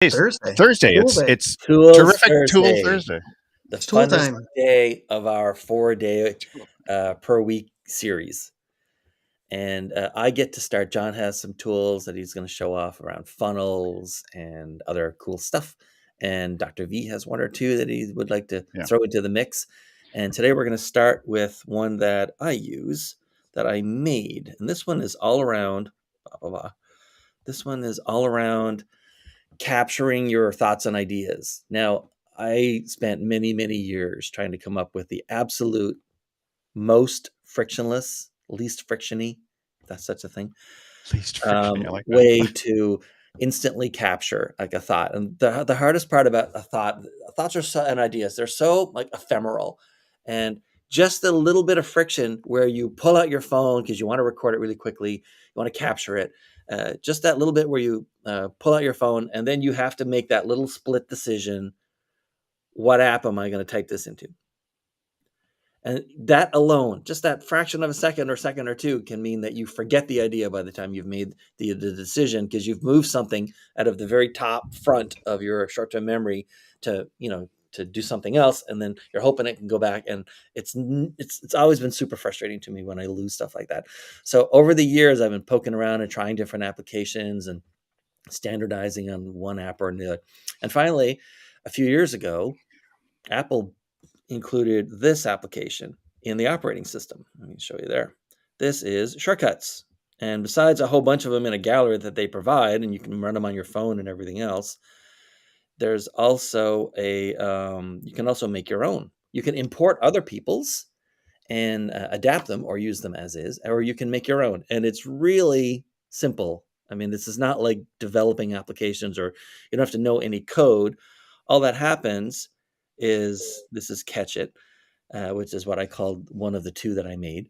It's Thursday. Thursday. Tool It's day. it's Tools terrific Tool Thursday, Thursday. the It's tool funnest time. day of our 4-day per week series. And I get to start. John has some tools that he's going to show off around funnels and other cool stuff. And Dr. V has one or two that he would like to Yeah. throw into the mix. And today we're going to start with one that I use that I made. And this one is all around, blah, blah, blah. This one is all around capturing your thoughts and ideas. Now, I spent many, many years trying to come up with the absolute most frictionless, least frictiony, if that's such a thing, Least friction. I like that. way to instantly capture like a thought. And the hardest part about thoughts are so, and ideas, they're so like ephemeral. And just a little bit of friction where you pull out your phone because you want to record it really quickly, you want to capture it. Just that little bit where you pull out your phone and then you have to make that little split decision. What app am I going to type this into? And that alone, just that fraction of a second or two, can mean that you forget the idea by the time you've made the decision, because you've moved something out of the very top front of your short-term memory to do something else, and then you're hoping it can go back. And it's always been super frustrating to me when I lose stuff like that. So over the years, I've been poking around and trying different applications and standardizing on one app or another. And finally, a few years ago, Apple included this application in the operating system. Let me show you there. This is Shortcuts. And besides a whole bunch of them in a gallery that they provide, and you can run them on your phone and everything else, there's also you can also make your own. You can import other people's and adapt them or use them as is, or you can make your own. And it's really simple. I mean, this is not like developing applications, or you don't have to know any code. All that happens is, this is Catch It, which is what I called one of the two that I made.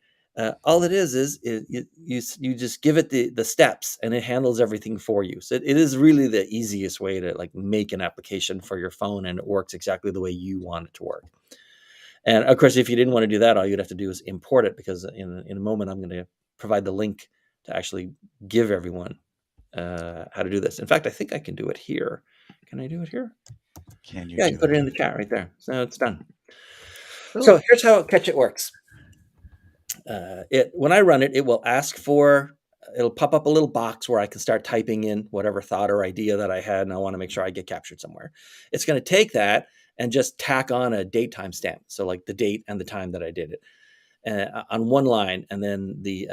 All it is you just give it the steps, and it handles everything for you. So it is really the easiest way to like make an application for your phone, and it works exactly the way you want it to work. And of course, if you didn't want to do that, all you'd have to do is import it, because in a moment, I'm going to provide the link to actually give everyone how to do this. In fact, I think I can do it here. Can I do it here? Can you Yeah, I do can put it? it in the chat right there. So it's done. Cool. So here's how Catch It works. When I run it, it will ask for, it'll pop up a little box where I can start typing in whatever thought or idea that I had, and I want to make sure I get captured somewhere. It's going to take that and just tack on a date timestamp. So like the date and the time that I did it on one line, and then the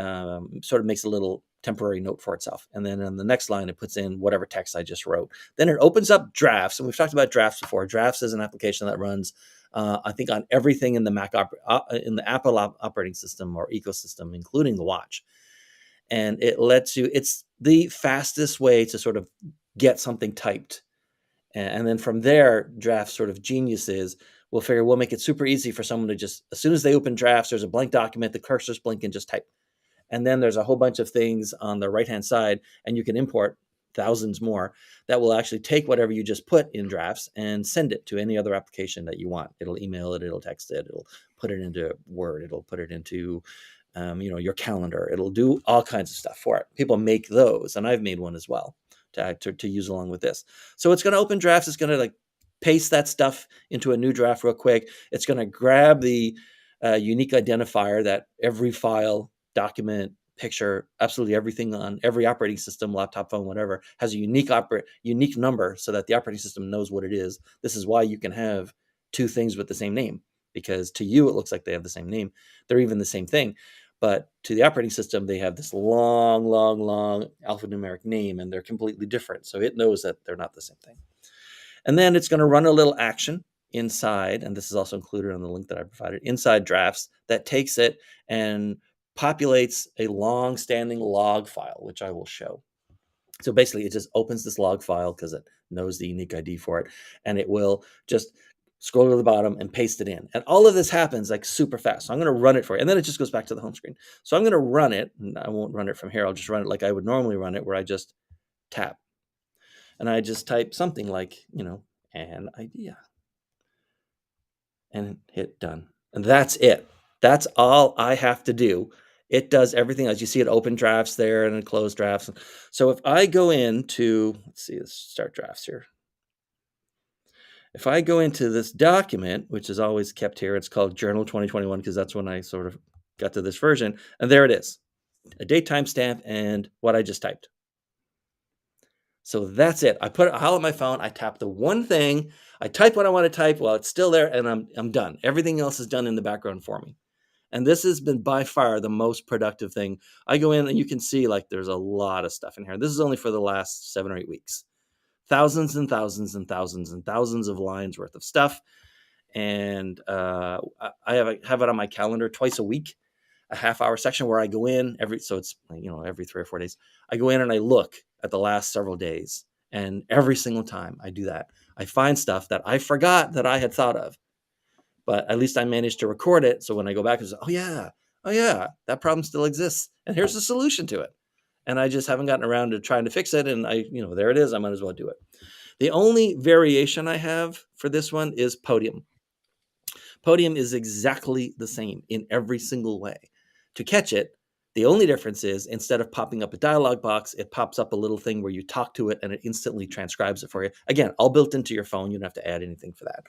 sort of makes a little temporary note for itself. And then on the next line, it puts in whatever text I just wrote. Then it opens up Drafts, and we've talked about Drafts before. Drafts is an application that runs, I think, on everything in the in the Apple operating system or ecosystem, including the watch. And it lets you, it's the fastest way to sort of get something typed. And then from there, Drafts sort of geniuses will figure we'll make it super easy for someone to just, as soon as they open Drafts, there's a blank document, the cursor's blink, and just type. And then there's a whole bunch of things on the right-hand side, and you can import thousands more that will actually take whatever you just put in Drafts and send it to any other application that you want. It'll email it, it'll text it, it'll put it into Word, it'll put it into your calendar. It'll do all kinds of stuff for it. People make those, and I've made one as well to use along with this. So it's going to open Drafts. It's going to like paste that stuff into a new draft real quick. It's going to grab the unique identifier that every file, document, picture, absolutely everything on every operating system, laptop, phone, whatever, has a unique number, so that the operating system knows what it is. This is why you can have two things with the same name, because to you, it looks like they have the same name. They're even the same thing. But to the operating system, they have this long alphanumeric name, and they're completely different. So it knows that they're not the same thing. And then it's going to run a little action inside, and this is also included on the link that I provided, inside Drafts, that takes it and populates a long-standing log file, which I will show. So basically, it just opens this log file because it knows the unique ID for it, and it will just scroll to the bottom and paste it in. And all of this happens like super fast. So I'm going to run it for you, and then it just goes back to the home screen. So I'm going to run it, and I won't run it from here. I'll just run it like I would normally run it, where I just tap. And I just type something like, an idea, and hit done. And that's it. That's all I have to do. It does everything else. You see it open Drafts there and then close Drafts. So if I go into, let's start Drafts here. if I go into this document, which is always kept here, it's called Journal 2021 because that's when I sort of got to this version, and there it is, a date timestamp and what I just typed. So that's it. I put it all on my phone. I tap the one thing. I type what I want to type while it's still there, and I'm done. Everything else is done in the background for me. And this has been by far the most productive thing. I go in and you can see like there's a lot of stuff in here. This is only for the last 7 or 8 weeks. Thousands and thousands and thousands and thousands of lines worth of stuff. And I have it on my calendar twice a week, a half-hour section where I go in every 3 or 4 days. I go in and I look at the last several days, and every single time I do that, I find stuff that I forgot that I had thought of, but at least I managed to record it. So when I go back, it's oh yeah, that problem still exists, and here's the solution to it. And I just haven't gotten around to trying to fix it, and there it is. I might as well do it. The only variation I have for this one is Podium. Podium is exactly the same in every single way. To catch it, the only difference is instead of popping up a dialog box, it pops up a little thing where you talk to it and it instantly transcribes it for you. Again, all built into your phone. You don't have to add anything for that.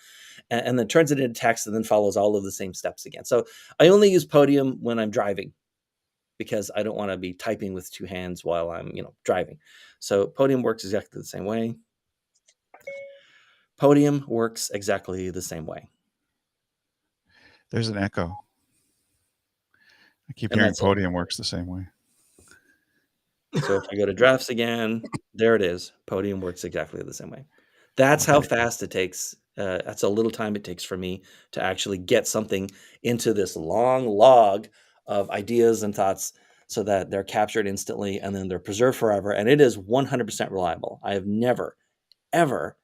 And then turns it into text and then follows all of the same steps again. So I only use Podium when I'm driving because I don't want to be typing with 2 hands while I'm, driving. So Podium works exactly the same way. Podium works exactly the same way. There's an echo. I keep hearing Podium works the same way. So if I go to drafts again, there it is. Podium works exactly the same way. That's how fast it takes. That's a little time it takes for me to actually get something into this long log of ideas and thoughts so that they're captured instantly and then they're preserved forever. And it is 100% reliable. I have never, ever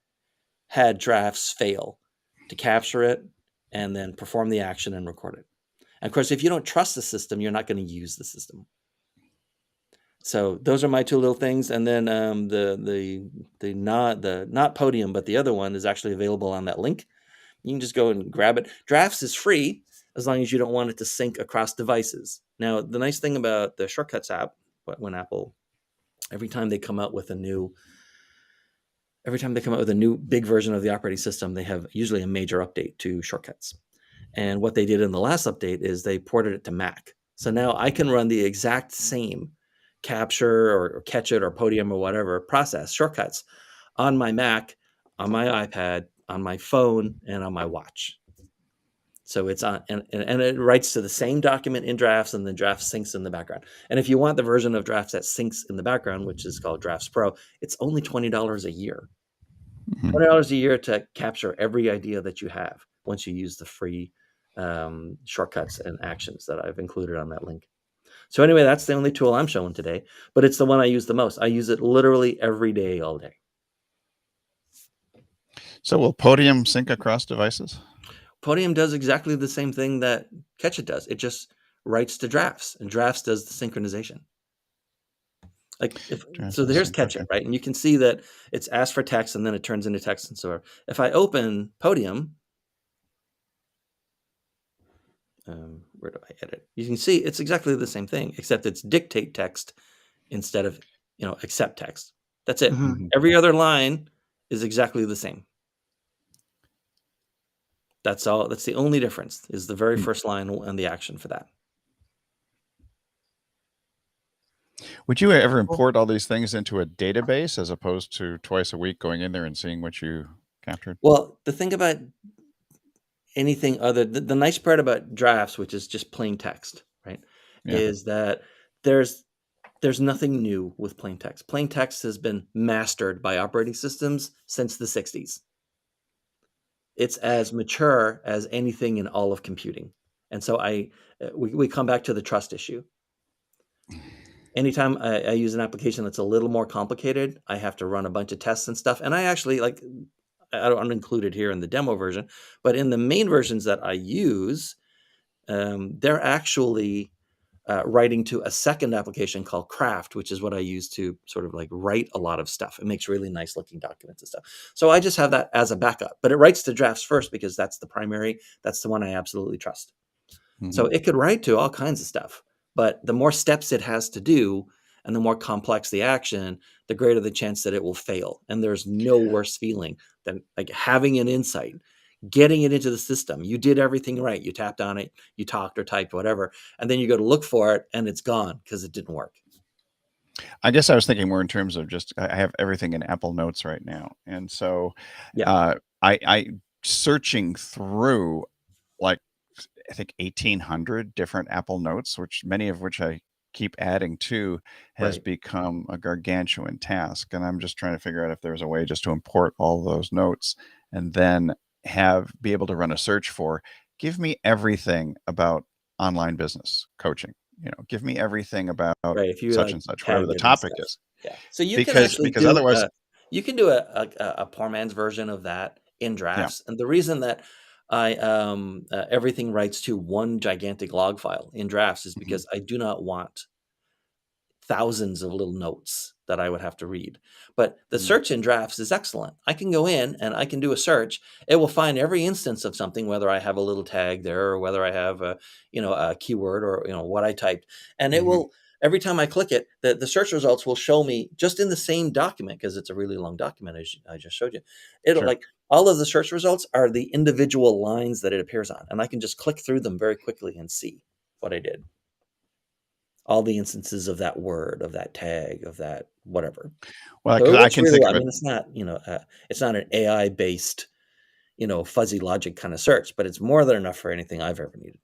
had drafts fail to capture it and then perform the action and record it. And of course, if you don't trust the system, you're not going to use the system. So those are my 2 little things. And then the not Podium, but the other one is actually available on that link. You can just go and grab it. Drafts is free as long as you don't want it to sync across devices. Now, the nice thing about the Shortcuts app, when Apple, every time they come out with a new big version of the operating system, they have usually a major update to Shortcuts. And what they did in the last update is they ported it to Mac. So now I can run the exact same capture or catch it or Podium or whatever process, Shortcuts, on my Mac, on my iPad, on my phone, and on my watch. So it's on, and it writes to the same document in Drafts, and the Drafts syncs in the background. And if you want the version of Drafts that syncs in the background, which is called Drafts Pro, it's only $20 a year. $20 a year to capture every idea that you have once you use the free shortcuts and actions that I've included on that link. So anyway, that's the only tool I'm showing today, but it's the one I use the most. I use it literally every day, all day. So will Podium sync across devices? Podium does exactly the same thing that Catch It does. It just writes to Drafts, and Drafts does the synchronization. So here's Catch It, right? And you can see that it's asked for text, and then it turns into text and so on. If I open Podium, where do I edit? You can see it's exactly the same thing, except it's dictate text instead of accept text. That's it. Every other line is exactly the same. That's all. That's the only difference, is the very first line and the action for that. Would you ever import all these things into a database as opposed to twice a week going in there and seeing what you captured? Well, the thing about anything other, the nice part about Drafts, which is just plain text, right, is that there's nothing new with plain text. Plain text has been mastered by operating systems since the 60s. It's as mature as anything in all of computing. And so we come back to the trust issue. Anytime I use an application that's a little more complicated, I have to run a bunch of tests and stuff. And I actually I don't include it here in the demo version, but in the main versions that I use, they're actually writing to a second application called Craft, which is what I use to sort of write a lot of stuff. It makes really nice looking documents and stuff. So I just have that as a backup, but it writes to Drafts first because that's the primary, that's the one I absolutely trust. So it could write to all kinds of stuff, but the more steps it has to do, and the more complex the action, the greater the chance that it will fail. And there's no worse feeling than like having an insight, getting it into the system. You did everything right. You tapped on it, you talked or typed, whatever, and then you go to look for it and it's gone because it didn't work. I guess I was thinking more in terms of just I have everything in Apple Notes right now, and so Yeah, I searching through like I think 1,800 different Apple Notes, which many of which I keep adding to, has right. become a gargantuan task. And I'm just trying to figure out if there's a way just to import all those notes and then be able to run a search for, give me everything about online business coaching. Give me everything about Right, if you, such like, and such, whatever tagged the it and topic stuff. is. Yeah. So you can Because actually because do otherwise, a poor man's version of that in yeah. drafts, and the reason that everything writes to one gigantic log file in drafts is Mhm. because I do not want thousands of little notes that I would have to read. But the Mm. search in drafts is excellent. I can go in and I can do a search. It will find every instance of something, whether I have a little tag there or whether I have a keyword or what I typed. And it Mhm. will every time I click it, the search results will show me just in the same document because it's a really long document as I just showed you. It'll Sure. like all of the search results are the individual lines that it appears on, and I can just click through them very quickly and see what I did, all the instances of that word, of that tag, of that whatever. Well, So it because I works can really think well. of I it. mean, it's not an AI based, fuzzy logic kind of search, but it's more than enough for anything I've ever needed.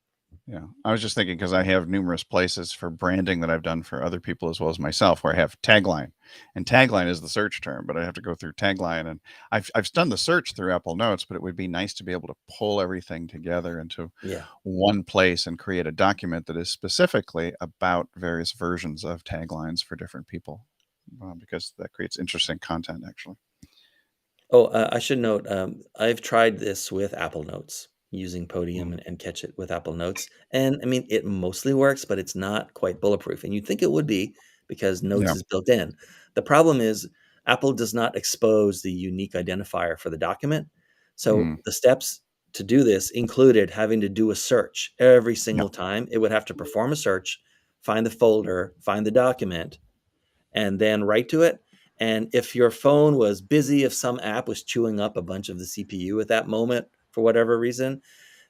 Yeah. I was just thinking because I have numerous places for branding that I've done for other people as well as myself where I have tagline. And tagline is the search term, but I have to go through tagline. And I've done the search through Apple Notes, but it would be nice to be able to pull everything together into Yeah. one place and create a document that is specifically about various versions of taglines for different people, because that creates interesting content, actually. Oh, I should note, I've tried this with Apple Notes using Podium Mm. and Catch It with Apple Notes. And I mean, it mostly works, but it's not quite bulletproof. And you'd think it would be because Notes Yeah. is built in. The problem is Apple does not expose the unique identifier for the document. So Mm. the steps to do this included having to do a search every Yeah. single time. It would have to perform a search, find the folder, find the document, and then write to it. And if your phone was busy, if some app was chewing up a bunch of the CPU at that moment for whatever reason,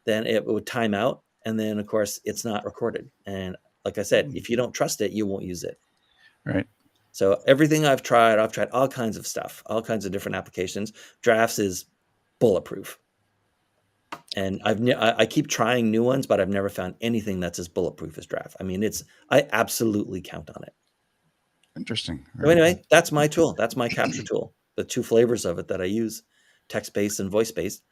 then it would time out. And then, of course, it's not recorded. And like I said, Mm. if you don't trust it, you won't use it. Right. So everything I've tried all kinds of stuff, all kinds of different applications. Drafts is bulletproof. And I keep trying new ones, but I've never found anything that's as bulletproof as Draft. I mean, I absolutely count on it. Interesting. So Very good. anyway, that's my tool. That's my capture tool. The two flavors of it that I use, text-based and voice-based,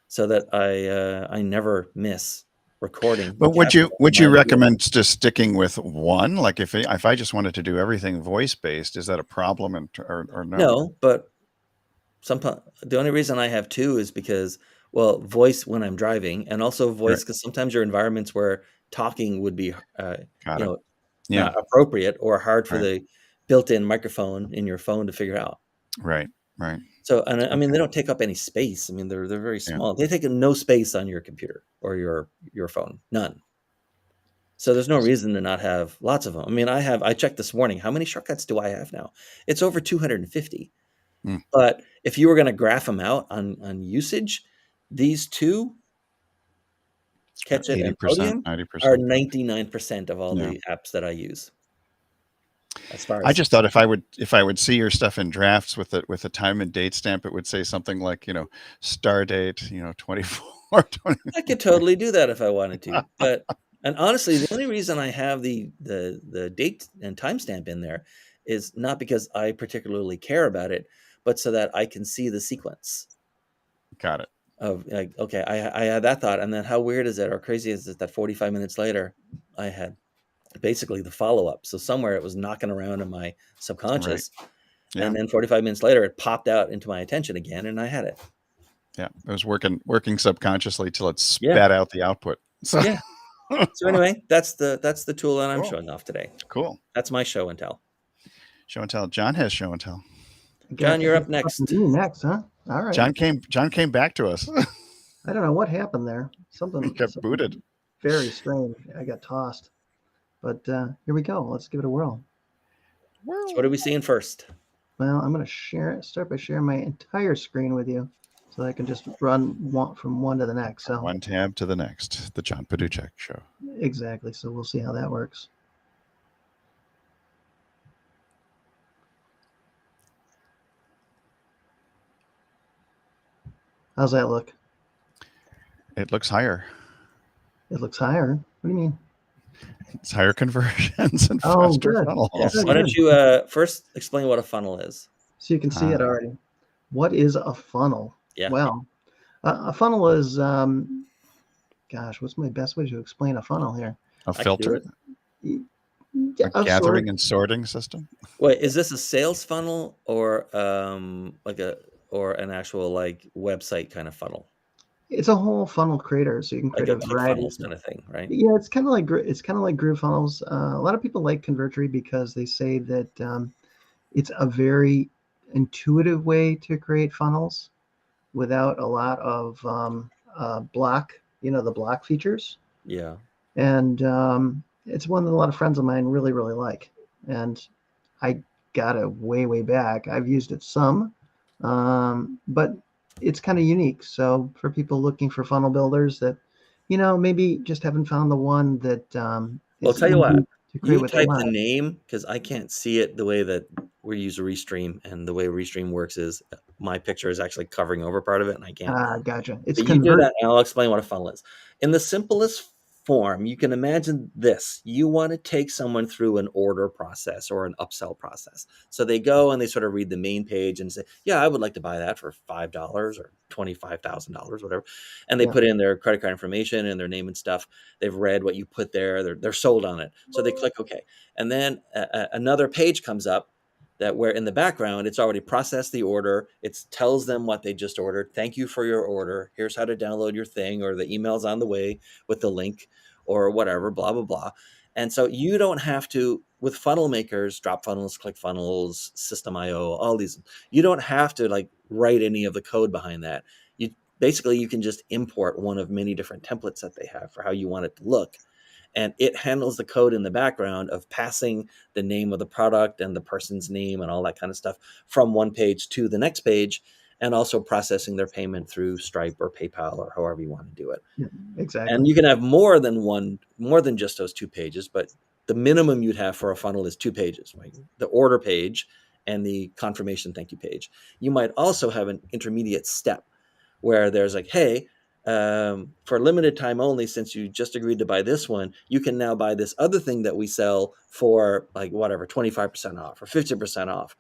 so that I never miss recording But and capturing would my you idea. recommend just sticking with one? Like if I just wanted to do everything voice based, is that a problem or no? No, but the only reason I have two is because, well, voice when I'm driving, and also Right. voice because sometimes you're in environments where talking would be, Got you it. know, Yeah. appropriate or hard for Right. the built-in microphone in your phone to figure out. Right. Right. So, and I mean, Okay. they don't take up any space. I mean, they're very Yeah. small. They take no space on your computer or your phone, none. So there's no reason to not have lots of them. I mean, I checked this morning. How many shortcuts do I have now? It's over 250. Mm. But if you were going to graph them out on usage, these two, It's about Catch It and 80%, Podium, are 90%. 99% of all Yeah. the apps that I use. As far I as just thought if I would see your stuff in drafts with a time and date stamp, it would say something like, star date, 24, 20. I could totally do that if I wanted to, and honestly, the only reason I have the date and timestamp in there is not because I particularly care about it, but so that I can see the sequence Got it. of like, okay, I had that thought, and then how weird is it or crazy is it that 45 minutes later, I had basically the follow up. So somewhere it was knocking around in my Right. subconscious, Yeah. and then 45 minutes later, it popped out into my attention again, and I had it. Yeah. It was working subconsciously till it Yeah, spat out the output. So yeah. So anyway, that's the tool that I'm cool. showing off today. Cool. That's my show and tell. Show and tell. John has show and tell. John, I you're guess up it's up to next. me next, huh? All right. John came back to us. I don't know what happened there. He got Something booted. very strange. I got tossed. But here we go. Let's give it a whirl. So what are we seeing first? Well, I'm going to start by sharing my entire screen with you so that I can just run from one to the next. So one tab to the next, the John Paduchek Show. Exactly. So we'll see how that works. How's that look? It looks higher. It looks higher. What do you mean? It's higher conversions and Oh, faster good. funnels. Yes. Good, Why don't good. you first explain what a funnel is? So you can see it already. What is a funnel? Yeah. Well, a funnel is, gosh, what's my best way to explain a funnel here? A filter? Yeah, A gathering and sorting system? Wait, is this a sales funnel or an actual like website kind of funnel? It's a whole funnel creator, so you can create Like a a variety funnels kind of thing, right? Yeah, it's kind of like Groove funnels. A lot of people like Convertry because they say that it's a very intuitive way to create funnels without a lot of block, the block features. Yeah. And it's one that a lot of friends of mine really, really like. And I got it way back. I've used it some, but it's kind of unique. So for people looking for funnel builders that, maybe just haven't found the one that Well, is tell you what, easy to create you what they type the want. name because I can't see it the way that we use a Restream, and the way Restream works is my picture is actually covering over part of it, and I can't. Gotcha. It's But you do convert. that, and I'll explain what a funnel is. In the simplest form, you can imagine this. You want to take someone through an order process or an upsell process. So they go and they sort of read the main page and say, yeah, I would like to buy that for $5 or $25,000, whatever. And they Yeah. put in their credit card information and their name and stuff. They've read what you put there. They're sold on it. So they click OK. And then another page comes up that where in the background, it's already processed the order. It tells them what they just ordered. Thank you for your order. Here's how to download your thing, or the email's on the way with the link or whatever, blah, blah, blah. And so you don't have to, with funnel makers, Drop Funnels, Click Funnels, System.io, all these, you don't have to like write any of the code behind that. Basically, you can just import one of many different templates that they have for how you want it to look. And it handles the code in the background of passing the name of the product and the person's name and all that kind of stuff from one page to the next page, and also processing their payment through Stripe or PayPal or however you want to do it. Yeah, exactly. And you can have more than just those 2 pages, but the minimum you'd have for a funnel is 2 pages, right? The order page and the confirmation thank you page. You might also have an intermediate step where there's like, hey, for a limited time only, since you just agreed to buy this one, you can now buy this other thing that we sell for like whatever, 25% off or 50% off.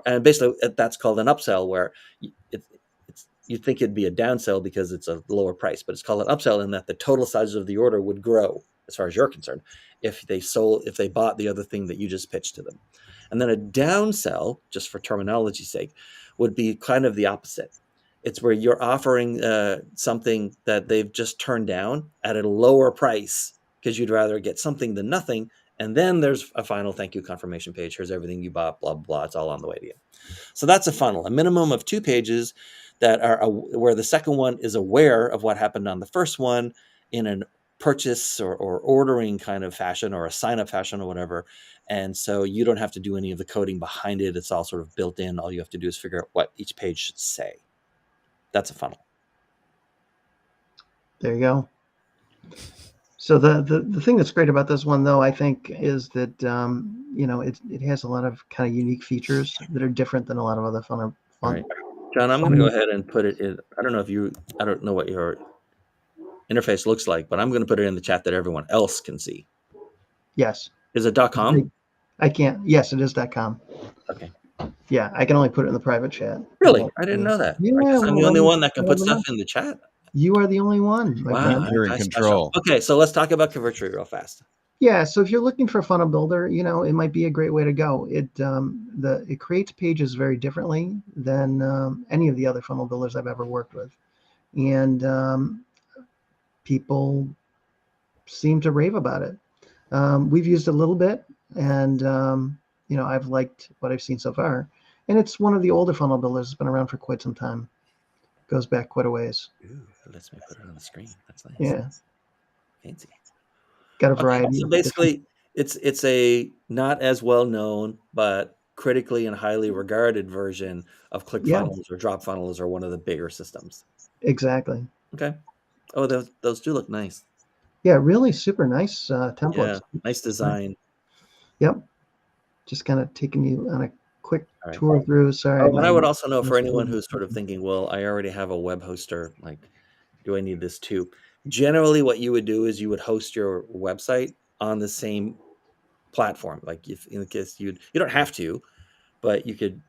And basically that's called an upsell, where you'd think it'd be a downsell because it's a lower price, but it's called an upsell in that the total size of the order would grow, as far as you're concerned, if they bought the other thing that you just pitched to them. And then a downsell, just for terminology's sake, would be kind of the opposite. It's where you're offering something that they've just turned down at a lower price because you'd rather get something than nothing. And then there's a final thank you confirmation page. Here's everything you bought, blah, blah, blah. It's all on the way to you. So that's a funnel, a minimum of 2 pages that are where the second one is aware of what happened on the first one in a purchase or ordering kind of fashion, or a sign up fashion or whatever. And so you don't have to do any of the coding behind it. It's all sort of built in. All you have to do is figure out what each page should say. That's a funnel. There you go. So the thing that's great about this one, though, I think, is that it has a lot of kind of unique features that are different than a lot of other funnel. Right. John, I'm going to go ahead and put it in. I don't know what your interface looks like, but I'm going to put it in the chat that everyone else can see. Yes. Is it .com? I can't. Yes, it is .com. Okay. Yeah, I can only put it in the private chat. Really? I didn't know that. Yeah, I guess I'm the only one that can put stuff in the chat. You are the only one, my friend. You're in control. Okay, so let's talk about Convertry real fast. Yeah, so if you're looking for a funnel builder, it might be a great way to go. It creates pages very differently than any of the other funnel builders I've ever worked with, and people seem to rave about it. We've used it a little bit, and I've liked what I've seen so far. And it's one of the older funnel builders. It's been around for quite some time. Goes back quite a ways. Ooh, it lets me put it on the screen. That's nice. Yeah. Fancy. Got a variety. So basically, It's a not as well known, but critically and highly regarded version of Yeah, ClickFunnels or DropFunnels or one of the bigger systems. exactly. Okay. Oh, those do look nice. Yeah, really super nice templates. Yeah, nice design. Yep. Just kind of taking you on a quick All right. tour through. Sorry, Oh, and my I would also know for anyone who's sort of thinking, well, I already have a web hoster. Like, do I need this too? Generally, what you would do is you would host your website on the same platform. Like, if in the case you don't have to, but you could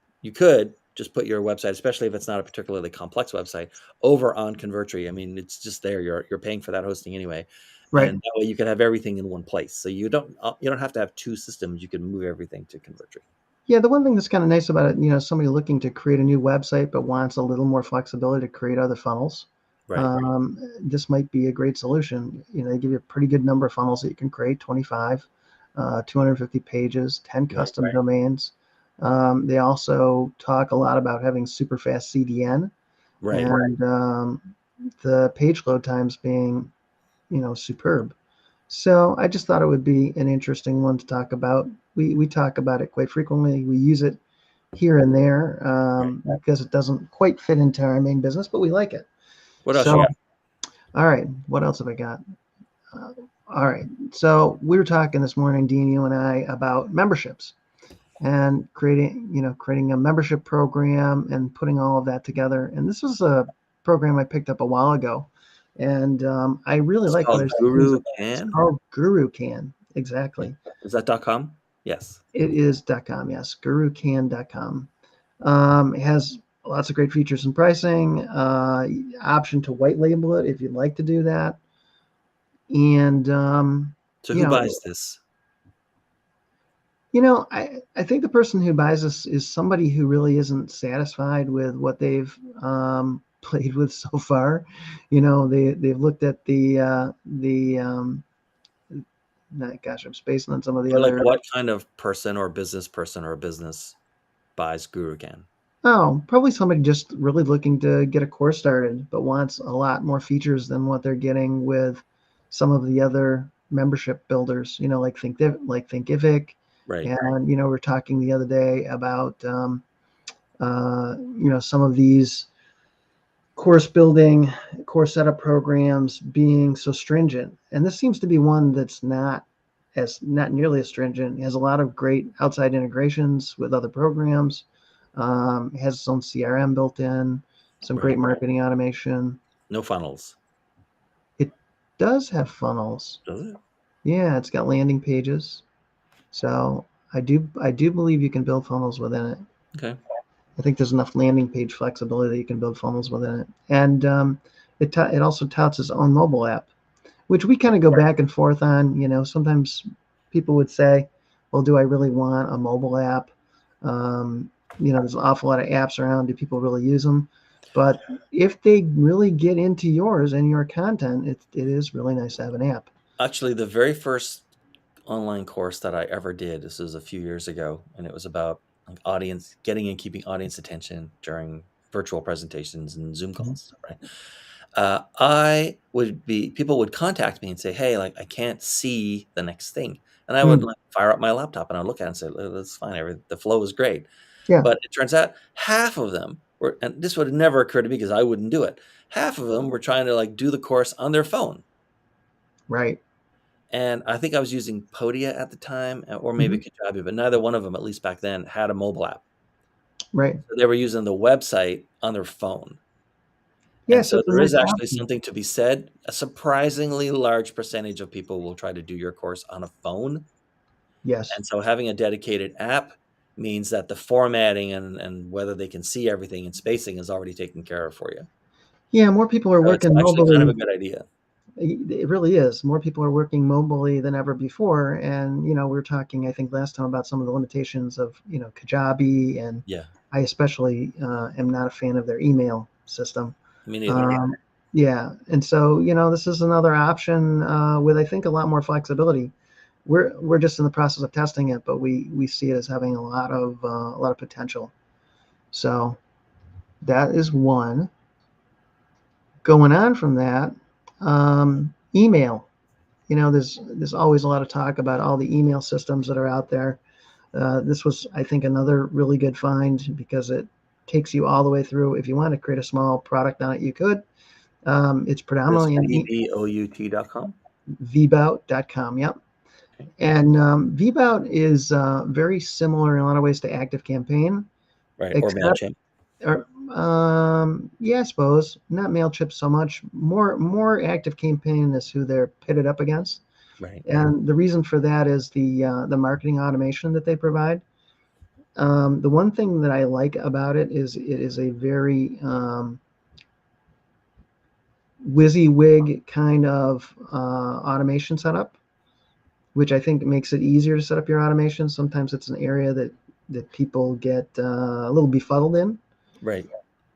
just put your website, especially if it's not a particularly complex website, over on Convertri. I mean, it's just there. You're paying for that hosting anyway, right. and that way you can have everything in one place. So you don't have to have two systems. You can move everything to Convertri. Yeah, the one thing that's kind of nice about it, somebody looking to create a new website but wants a little more flexibility to create other funnels. Right. This might be a great solution. They give you a pretty good number of funnels that you can create, 25, 250 pages, 10 custom domains. They also talk a lot about having super fast CDN Right. and the page load times being, superb. So I just thought it would be an interesting one to talk about. We talk about it quite frequently. We use it here and there because it doesn't quite fit into our main business, but we like it. What else you got? All right, what else have I got? All right, so we were talking this morning, Dean, you and I, about memberships and creating a membership program and putting all of that together. And this was a program I picked up a while ago, and I really It's like what called I see. Guru It's Can. called Guru Can. Exactly. Is that .com? Yes. It is .com. Yes, gurucan.com. It has lots of great features and pricing. Option to white label it if you'd like to do that. And So who buys this? I think the person who buys this is somebody who really isn't satisfied with what they've played with so far. They've looked at gosh, I'm spacing on some of the Or like other. what kind of person or business buys Guru Can? Oh, probably somebody just really looking to get a course started, but wants a lot more features than what they're getting with some of the other membership builders. Like Thinkific. Right. And we're talking the other day about some of these course setup programs being so stringent, and this seems to be one that's not nearly as stringent. It has a lot of great outside integrations with other programs. It has its own CRM built in, some great marketing automation. No funnels. It does have funnels. Does it? Yeah, it's got landing pages. So I do believe you can build funnels within it. Okay. I think there's enough landing page flexibility that you can build funnels within it. And it also touts its own mobile app, which we kind of go back and forth on. Sometimes people would say, well, do I really want a mobile app? There's an awful lot of apps around. Do people really use them? But if they really get into yours and your content, it is really nice to have an app. Actually, the very first online course that I ever did, this was a few years ago, and it was about getting and keeping audience attention during virtual presentations and Zoom calls, right? People would contact me and say, hey, like I can't see the next thing. And I would fire up my laptop and I'd look at it and say, that's fine. The flow is great. Yeah. But it turns out half of them were, and this would have never occurred to me because I wouldn't do it. Half of them were trying to do the course on their phone. Right. And I think I was using Podium at the time, or maybe Kajabi, but neither one of them, at least back then, had a mobile app. Right. So they were using the website on their phone. Yeah, and so there is actually option. something to be said. A surprisingly large percentage of people will try to do your course on a phone. Yes. And so having a dedicated app means that the formatting and whether they can see everything and spacing is already taken care of for you. Yeah, more people are working it's actually mobily. kind of a good idea. It really is. More people are working mobily than ever before. And, we were talking, I think, last time about some of the limitations of, Kajabi. And I especially am not a fan of their email system. Me neither. Yeah. And so, this is another option with, I think, a lot more flexibility. We're just in the process of testing it, but we see it as having a lot of potential. So that is one. Going on from that, email. there's always a lot of talk about all the email systems that are out there. This was, I think, another really good find because it takes you all the way through. If you want to create a small product on it, you could. It's That's predominantly in vbout.com. vbout.com. Yep. Okay. And vbout is very similar in a lot of ways to ActiveCampaign. Right. Or MailChimp. Yeah, I suppose not MailChimp so much. More ActiveCampaign is who they're pitted up against. Right. And the reason for that is the marketing automation that they provide. The one thing that I like about it is a very WYSIWYG kind of automation setup, which I think makes it easier to set up your automation. Sometimes it's an area that people get a little befuddled in. Right.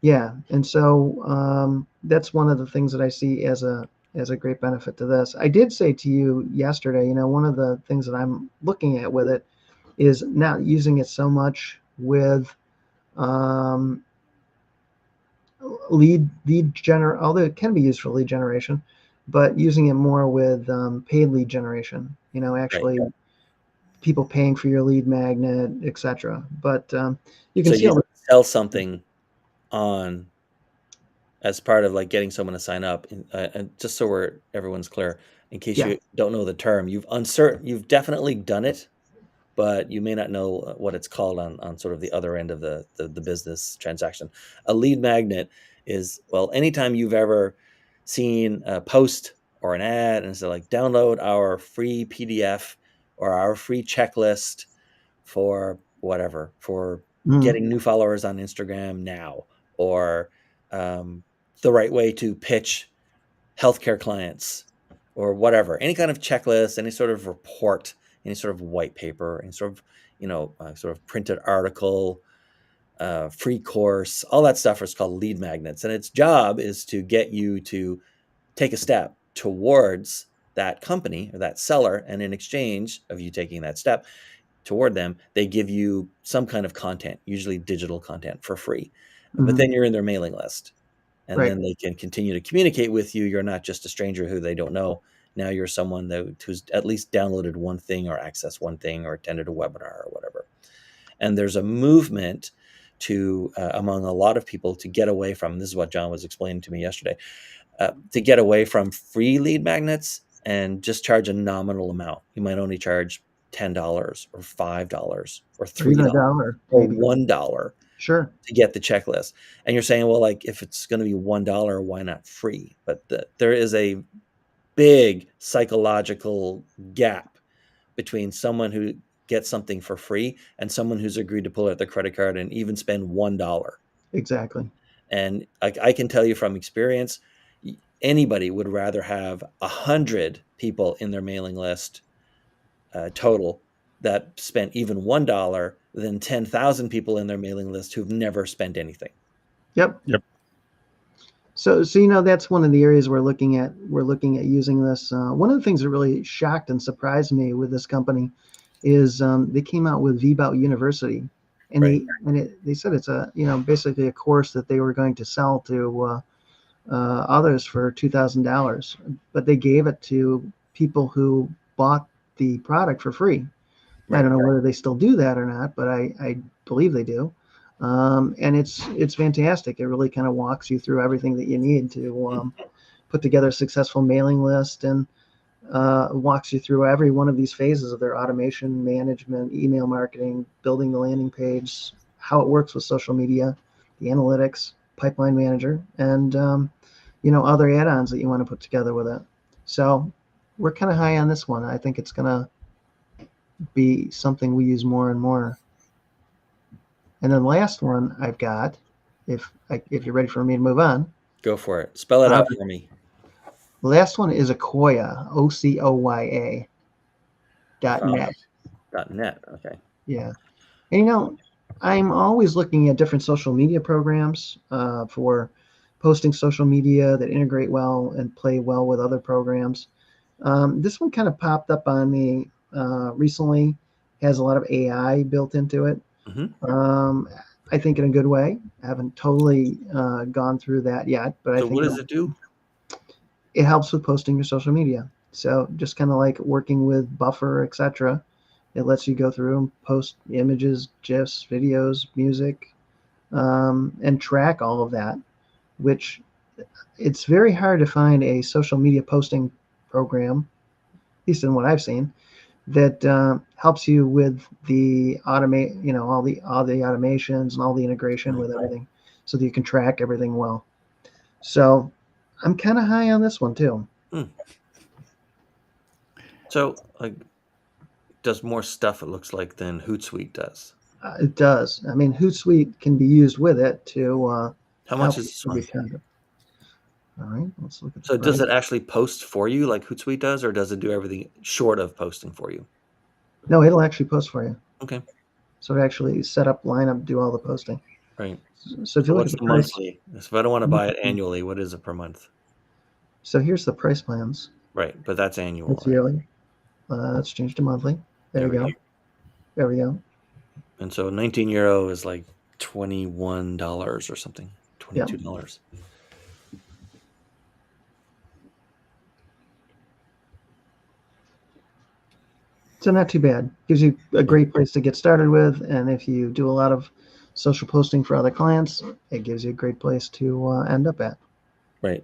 Yeah, and so that's one of the things that I see as a great benefit to this. I did say to you yesterday, one of the things that I'm looking at with it is not using it so much with although it can be used for lead generation, but using it more with paid lead generation. Actually, right. People paying for your lead magnet, etc. But you can sell something on as part of like getting someone to sign up, and just so everyone's clear, in case you don't know the term, you've definitely done it, but you may not know what it's called on sort of the other end of the business transaction. A lead magnet is, well, anytime you've ever seen a post or an ad and it's like, download our free PDF or our free checklist for whatever, for getting new followers on Instagram now, or the right way to pitch healthcare clients, or whatever, any kind of checklist, any sort of report, any sort of white paper, any sort of, sort of printed article, free course, all that stuff is called lead magnets. And its job is to get you to take a step towards that company or that seller. And in exchange of you taking that step toward them, they give you some kind of content, usually digital content, for free. But then you're in their mailing list. And then they can continue to communicate with you. You're not just a stranger who they don't know. Now you're someone who's at least downloaded one thing or accessed one thing or attended a webinar or whatever. And there's a movement to among a lot of people to get away from, this is what John was explaining to me yesterday, to get away from free lead magnets and just charge a nominal amount. You might only charge $10 or $5 or $3 or $1. Sure. To get the checklist. And you're saying, well, like, if it's going to be $1, why not free? But there is a big psychological gap between someone who gets something for free and someone who's agreed to pull out their credit card and even spend $1. Exactly. And I can tell you from experience, anybody would rather have 100 people in their mailing list total that spent even $1 than 10,000 people in their mailing list who've never spent anything. Yep. So that's one of the areas we're looking at using this. One of the things that really shocked and surprised me with this company is they came out with vbout University, and they said it's a basically a course that they were going to sell to others for $2,000, but they gave it to people who bought the product for free. I don't know whether they still do that or not, but I believe they do. And it's fantastic. It really kind of walks you through everything that you need to put together a successful mailing list, and walks you through every one of these phases of their automation, management, email marketing, building the landing page, how it works with social media, the analytics, pipeline manager, and other add-ons that you want to put together with it. So we're kind of high on this one. I think it's going to be something we use more and more. And then the last one I've got, if you're ready for me to move on. Go for it. Spell it out for me. The last one is Ocoya, OCOYA .net. .net, okay. Yeah. And I'm always looking at different social media programs for posting social media that integrate well and play well with other programs. This one kind of popped up on me recently. Has a lot of AI built into it. I think in a good way. I haven't totally gone through that yet, but I think. What does it do? It helps with posting your social media. So just kind of like working with Buffer, etc. It lets you go through and post images, GIFs, videos, music, and track all of that, which it's very hard to find a social media posting program, at least in what I've seen, that helps you with the automate, all the automations and all the integration with everything, so that you can track everything well. So I'm kind of high on this one too. So, like, does more stuff, it looks like, than Hootsuite does. It does. I mean, Hootsuite can be used with it to How much is this one? All right, let's look at. So does it actually post for you like Hootsuite does, or does it do everything short of posting for you? No, it'll actually post for you. Okay. So it actually set up, line up, do all the posting. Right. So if you look at what's the the price, monthly? If I don't want to buy it annually, what is it per month? so here's the price plans. Right, but that's annual. It's yearly. Let's change to monthly. There we go. There we go. And so €19 is like $21 or something. $22. So not too bad. Gives you a great place to get started with, and if you do a lot of social posting for other clients, it gives you a great place to end up at. Right.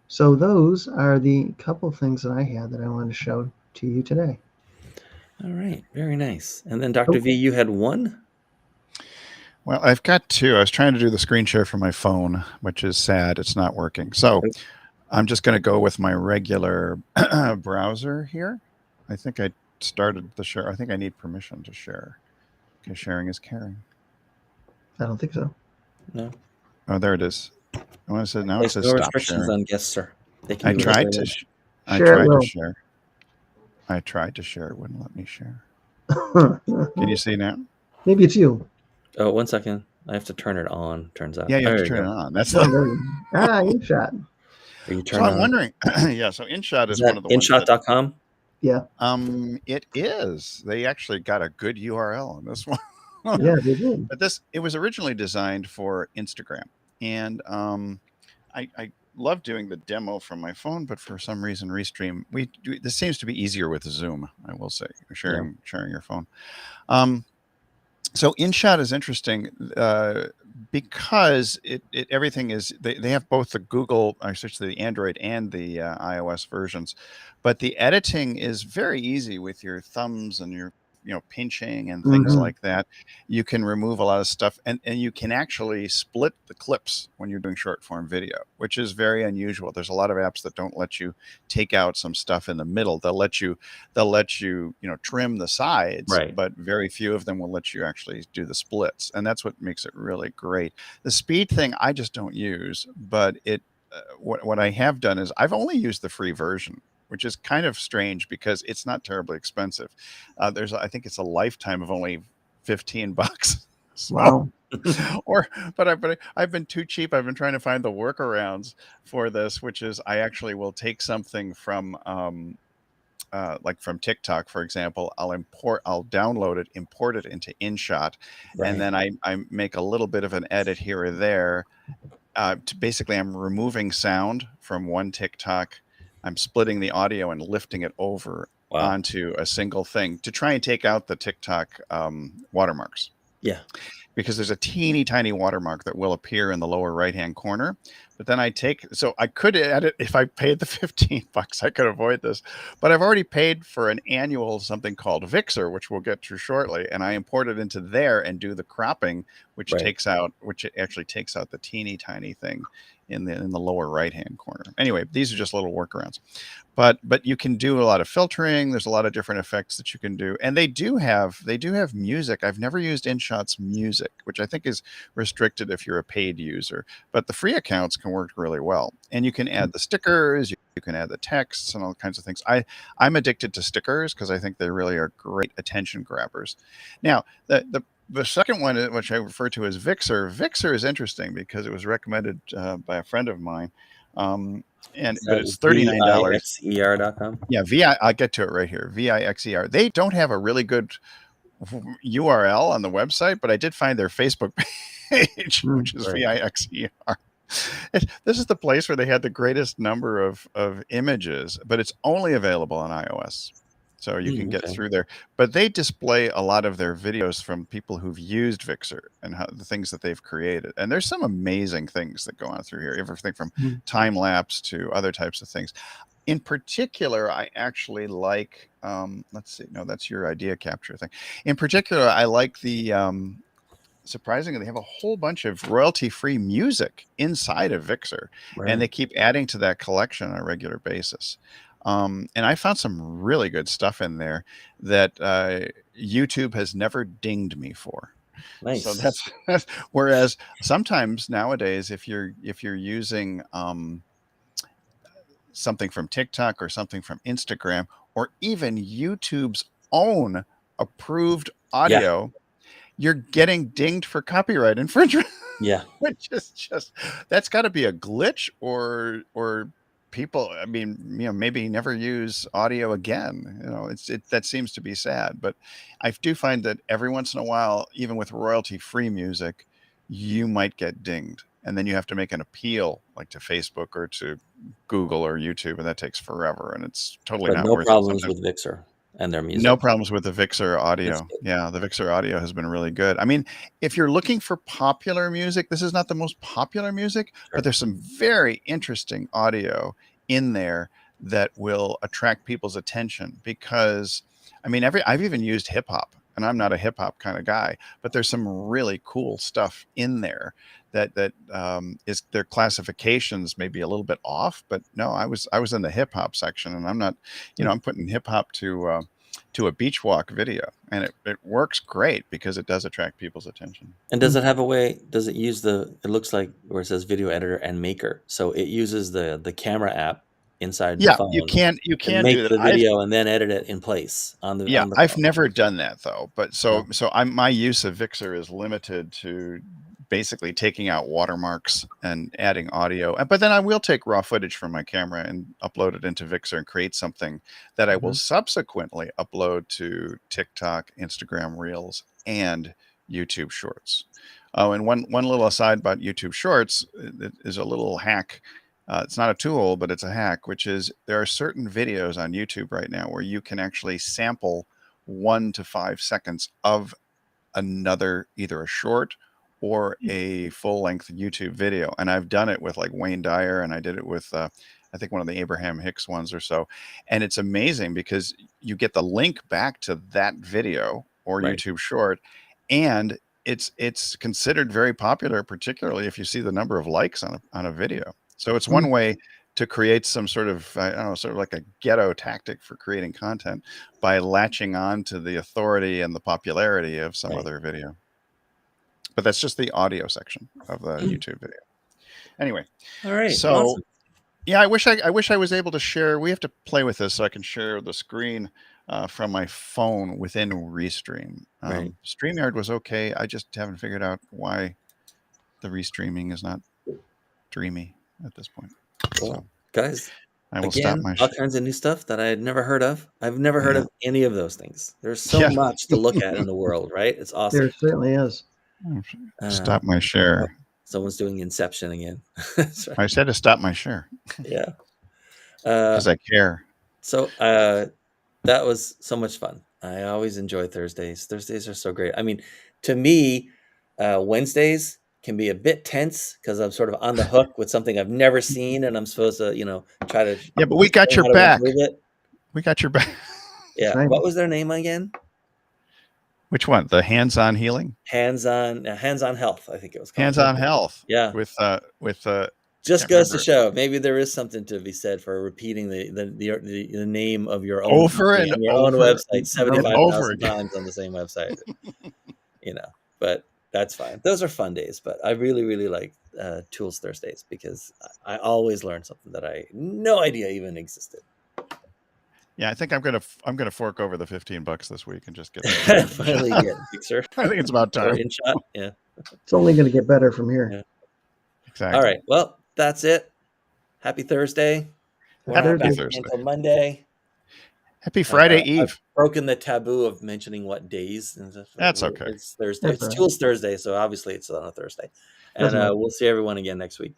So those are the couple things that I had that I wanted to show to you today. All right, very nice. And then Dr. V, you had one? Well, I've got two. I was trying to do the screen share from my phone, which is sad. It's not working. So I'm just going to go with my regular browser here. I think I started the share. I think I need permission to share, because sharing is caring. I don't think so. No. Oh, there it is. I want to say now. There's it says no stop restrictions sharing. on guests, sir. I tried to share. I tried to share. It wouldn't let me share. Can you see now? Maybe it's you. Oh, 1 second. I have to turn it on, turns out. Yeah, you have to turn it on. That's Inshot. So I'm wondering. Yeah, so Inshot is one of the ones. Inshot.com? Yeah. It is. They actually got a good URL on this one. Yeah, they did. But it was originally designed for Instagram, and I love doing the demo from my phone, but for some reason, Restream this seems to be easier with Zoom. I will say, sharing your phone. So Inshot is interesting because everything is they have both the Google, essentially the Android and the iOS versions, but the editing is very easy with your thumbs and your pinching and things like that. You can remove a lot of stuff, and you can actually split the clips when you're doing short form video, which is very unusual. There's a lot of apps that don't let you take out some stuff in the middle. They'll let you trim the sides, right, but very few of them will let you actually do the splits, and that's what makes it really great. The speed thing I just don't use, but what I have done is I've only used the free version, which is kind of strange because it's not terribly expensive. I think it's a lifetime of only $15. So, wow. but I've been too cheap. I've been trying to find the workarounds for this, which is I actually will take something from like from TikTok, for example. I'll download it, import it into Inshot, and then I make a little bit of an edit here or there. Basically, I'm removing sound from one TikTok. I'm splitting the audio and lifting it over onto a single thing to try and take out the TikTok watermarks. Yeah. Because there's a teeny tiny watermark that will appear in the lower right-hand corner. But then I could edit if I paid the $15, I could avoid this. But I've already paid for an annual something called Vixer, which we'll get to shortly. And I import it into there and do the cropping, which actually takes out the teeny tiny thing in the lower right-hand corner. Anyway, these are just little workarounds. But you can do a lot of filtering. There's a lot of different effects that you can do. And they do have music. I've never used Inshot's music, which I think is restricted if you're a paid user. But the free accounts can work really well. And you can add the stickers, you can add the texts and all kinds of things. I'm addicted to stickers because I think they really are great attention grabbers. Now, the second one, which I refer to as Vixer. Vixer is interesting because it was recommended by a friend of mine. But it's $39. Vixer.com. Yeah, I'll get to it right here. Vixer. They don't have a really good URL on the website, but I did find their Facebook page, which is Vixer. This is the place where they had the greatest number of images, but it's only available on iOS. So you can get Okay. through there. But they display a lot of their videos from people who've used Vixer and how, the things that they've created. And there's some amazing things that go on through here, everything from Mhm. time lapse to other types of things. In particular, I actually like, let's see, no, that's your idea capture thing. In particular, I like the, surprisingly, they have a whole bunch of royalty-free music inside of Vixer, and they Right. keep adding to that collection on a regular basis. And I found some really good stuff in there that YouTube has never dinged me for. So Nice. that's whereas sometimes nowadays, if you're using something from TikTok or something from Instagram or even YouTube's own approved Yeah. audio, you're getting dinged for copyright infringement. Yeah. Which is just, that's got to be a glitch, or people, I mean, maybe never use audio again. That seems to be sad. But I do find that every once in a while, even with royalty free music, you might get dinged, and then you have to make an appeal, like to Facebook or to Google or YouTube, and that takes forever, and it's totally But not no worth it problems sometimes. with Vixer and their No music. problems with the Vixer That's audio. good. Yeah, the Vixer audio has been really good. I mean, if you're looking for popular music, this is not the most popular music, but Sure. there's some very interesting audio in there that will attract people's attention because, I mean, I've even used hip hop, and I'm not a hip hop kind of guy, but there's some really cool stuff in there that is, their classifications may be a little bit off, but no, I was in the hip hop section, and I'm not, Hmm. I'm putting hip hop to a beach walk video, and it works great because it does attract people's attention. And does it have a way? Does it use it looks like where it says video editor and maker. So it uses the camera app inside the Yeah, you phone can you to can make do that. the video and then edit it in place on Yeah, the I've phone. never done that though, but No. my use of Vixer is limited to basically taking out watermarks and adding audio. But then I will take raw footage from my camera and upload it into Vixer and create something that I will Mhm. subsequently upload to TikTok, Instagram Reels, and YouTube Shorts. Oh, and one little aside about YouTube Shorts is a little hack. It's not a tool, but it's a hack, which is there are certain videos on YouTube right now where you can actually sample 1 to 5 seconds of another, either a short or a full length YouTube video. And I've done it with like Wayne Dyer, and I did it with, I think one of the Abraham Hicks ones or so. And it's amazing because you get the link back to that video or Right. YouTube short, and it's considered very popular, particularly if you see the number of likes on a video. So it's one way to create some sort of, I don't know, sort of like a ghetto tactic for creating content by latching on to the authority and the popularity of some Right. other video. But that's just the audio section of the Mm. YouTube video. Anyway, All right. so Awesome. yeah, I wish I was able to share. We have to play with this so I can share the screen from my phone within Restream. Right. StreamYard was okay. I just haven't figured out why the restreaming is not dreamy at this point. Well, So guys, I will stop again, my. all kinds of new stuff that I had never heard of. I've never heard Yeah. of any of those things. There's so Yeah. much to look at in the world, right? It's awesome. There certainly is. Stop my share. Someone's doing Inception again. That's right. I said to stop my share Yeah. because I care. So that was so much fun. I always enjoy Thursdays. Thursdays are so great. I mean, to me, Wednesdays can be a bit tense because I'm sort of on the hook with something I've never seen, and I'm supposed to, try to Yeah, but we got understand your how to back. improve it. We got your back. Yeah. Right. What was their name again? Which one? The hands-on healing? Hands-on health, I think it was called. Hands-on health. Yeah. With Just can't goes to remember. show, maybe there is something to be said for repeating the name of your own Over company and on your over own website and 75,000 again. times on the same website. But that's fine. Those are fun days. But I really, really like Tools Thursdays because I always learn something that I no idea even existed. Yeah, I think I'm gonna fork over the $15 this week and just get that. Finally get Fixer I think it's about or time. Inshot. Yeah. It's only going to get better from here. Yeah. Exactly. All right. Well, that's it. Happy Thursday. We're not Happy back Thursday. until Monday. Happy Friday I've Eve. broken the taboo of mentioning what days. That's okay. It's Thursday. That's It's all right. Tools Thursday, so obviously it's on a Thursday. And Doesn't matter. we'll see everyone again next week.